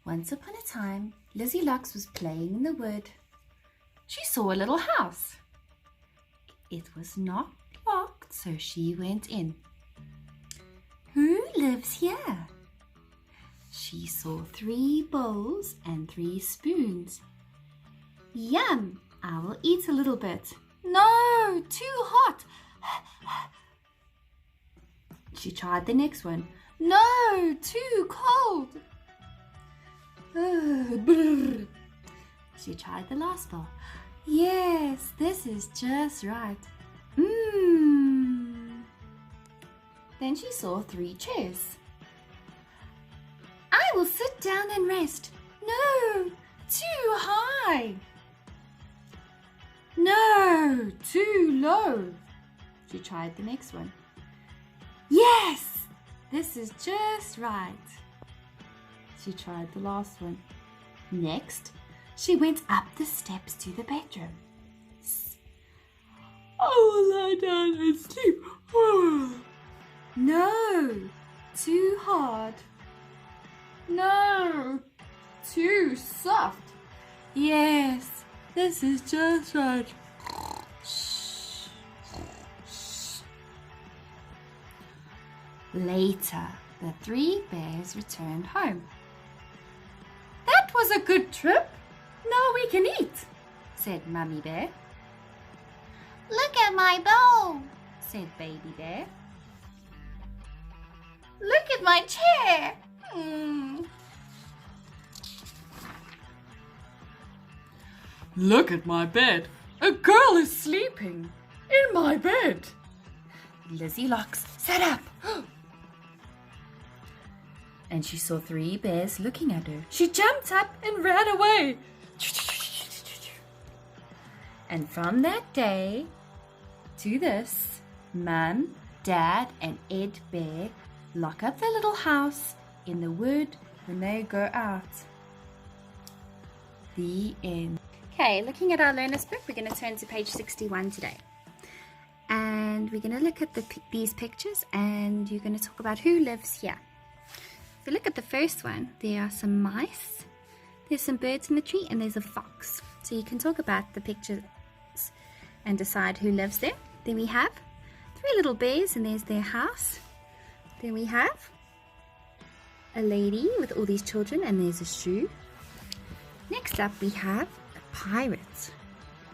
Once upon a time, Lizzie Lux was playing in the wood. She saw a little house. It was not locked, so she went in. Who lives here? She saw 3 bowls and 3 spoons. Yum! I will eat a little bit. No, too hot. She tried the next one. No, too cold. She tried the last bowl. Yes, this is just right. Then she saw 3 chairs. I will sit down and rest. No, too high. No, too low. She tried the next one. Yes, this is just right. She tried the last one. Next, she went up the steps to the bedroom. I will lie down and sleep. No, too hard. No, too soft. Yes, this is just right. Later, the 3 bears returned home. That was a good trip. Now we can eat, said Mummy Bear. Look at my bowl, said Baby Bear. Look at my chair. Look at my bed. A girl is sleeping in my bed. Lizzie Lux sat up. And she saw 3 bears looking at her. She jumped up and ran away. And from that day to this, Mum, Dad, and Ed Bear lock up their little house in the wood when they go out. The end. Okay, looking at our learner's book, we're going to turn to page 61 today. And we're going to look at these pictures, and you're going to talk about who lives here. If you look at the first one, there are some mice, there's some birds in the tree, and there's a fox. So you can talk about the pictures and decide who lives there. Then we have 3 little bears, and there's their house. Then we have a lady with all these children, and there's a shoe. Next up, we have a pirate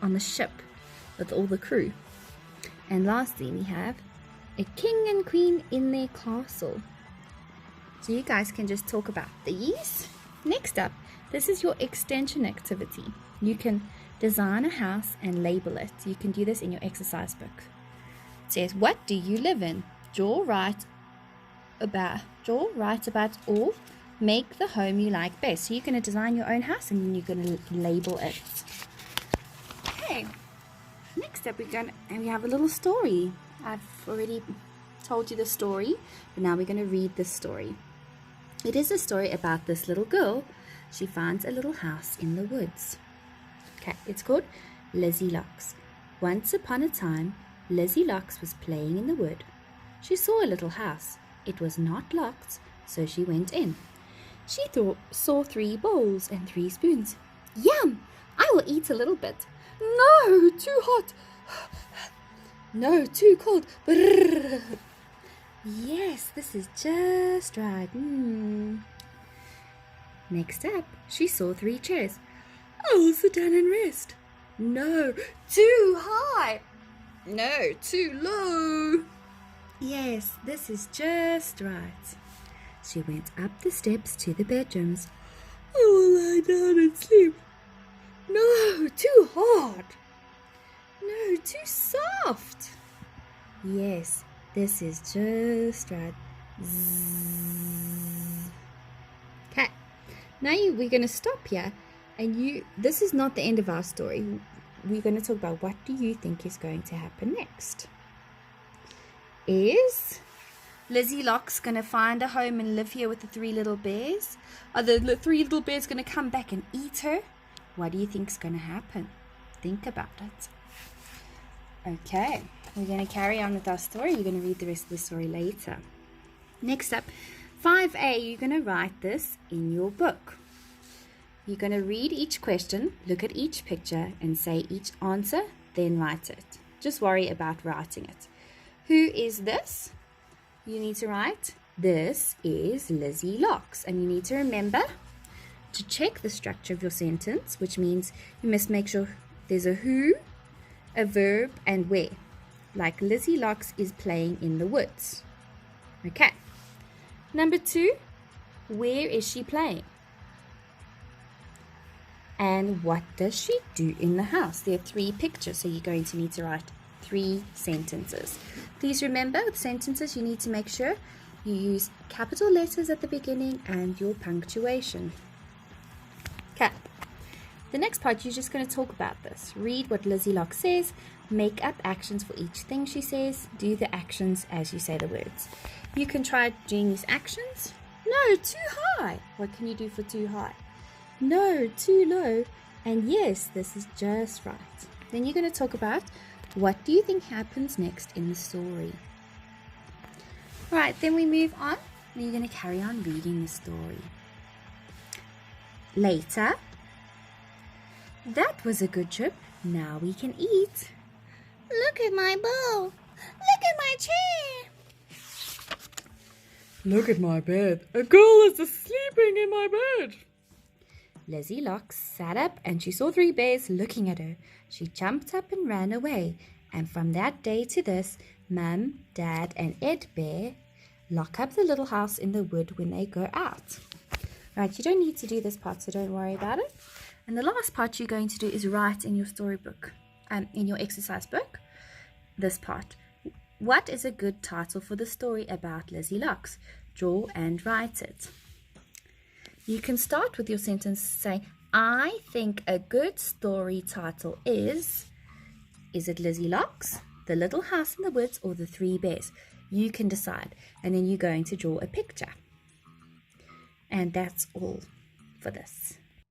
on the ship with all the crew. And lastly, we have a king and queen in their castle. So you guys can just talk about these. Next up, this is your extension activity. You can design a house and label it. You can do this in your exercise book. It says, what do you live in? Draw, write about or make the home you like best. So you're going to design your own house and then you're going to label it. Okay. Next up, we have a little story. I've already told you the story, but now we're going to read the story. It is a story about this little girl. She finds a little house in the woods. Okay, it's called Lizzie Lux. Once upon a time, Lizzie Lux was playing in the wood. She saw a little house. It was not locked, so she went in. She saw 3 bowls and 3 spoons. Yum! I will eat a little bit. No, too hot. No, too cold. Brrr. Yes, this is just right. Next up, she saw 3 chairs. I will sit down and rest. No, too high. No, too low. Yes, this is just right. She went up the steps to the bedrooms. I will lie down and sleep. No, too hard. No, too soft. Yes, this is just right. Okay, now we're going to stop here. And this is not the end of our story. We're going to talk about what do you think is going to happen next. Is Lizzie Lux going to find a home and live here with the 3 little bears? Are the 3 little bears going to come back and eat her? What do you think is going to happen? Think about it. Okay, we're going to carry on with our story. You're going to read the rest of the story later. Next up, 5A, you're going to write this in your book. You're going to read each question, look at each picture, and say each answer, then write it. Just worry about writing it. Who is this? You need to write, this is Lizzie Locks. And you need to remember to check the structure of your sentence, which means you must make sure there's a who, a verb, and where. Like Lizzie Locks is playing in the woods. Okay. Number 2, where is she playing? And what does she do in the house? There are 3 pictures, so you're going to need to write 3 sentences. Please remember, with sentences, you need to make sure you use capital letters at the beginning and your punctuation. Okay. The next part, you're just going to talk about this. Read what Lizzie Locks says, make up actions for each thing she says, do the actions as you say the words. You can try doing these actions. No, too high. What can you do for too high? No, too low. And yes, this is just right. Then you're going to talk about what do you think happens next in the story. Right, then we move on. You're going to carry on reading the story. Later. That was a good trip. Now we can eat. Look at my bowl. Look at my chair. Look at my bed. A girl is sleeping in my bed. Lizzie Locks sat up and she saw 3 bears looking at her. She jumped up and ran away. And from that day to this, Mum, Dad, and Ed Bear lock up the little house in the wood when they go out. Right, you don't need to do this part, so don't worry about it. And the last part you're going to do is write in your storybook, in your exercise book, this part. What is a good title for the story about Lizzie Locks? Draw and write it. You can start with your sentence saying, I think a good story title is it Lizzie Locks, The Little House in the Woods, or The 3 Bears? You can decide. And then you're going to draw a picture. And that's all for this.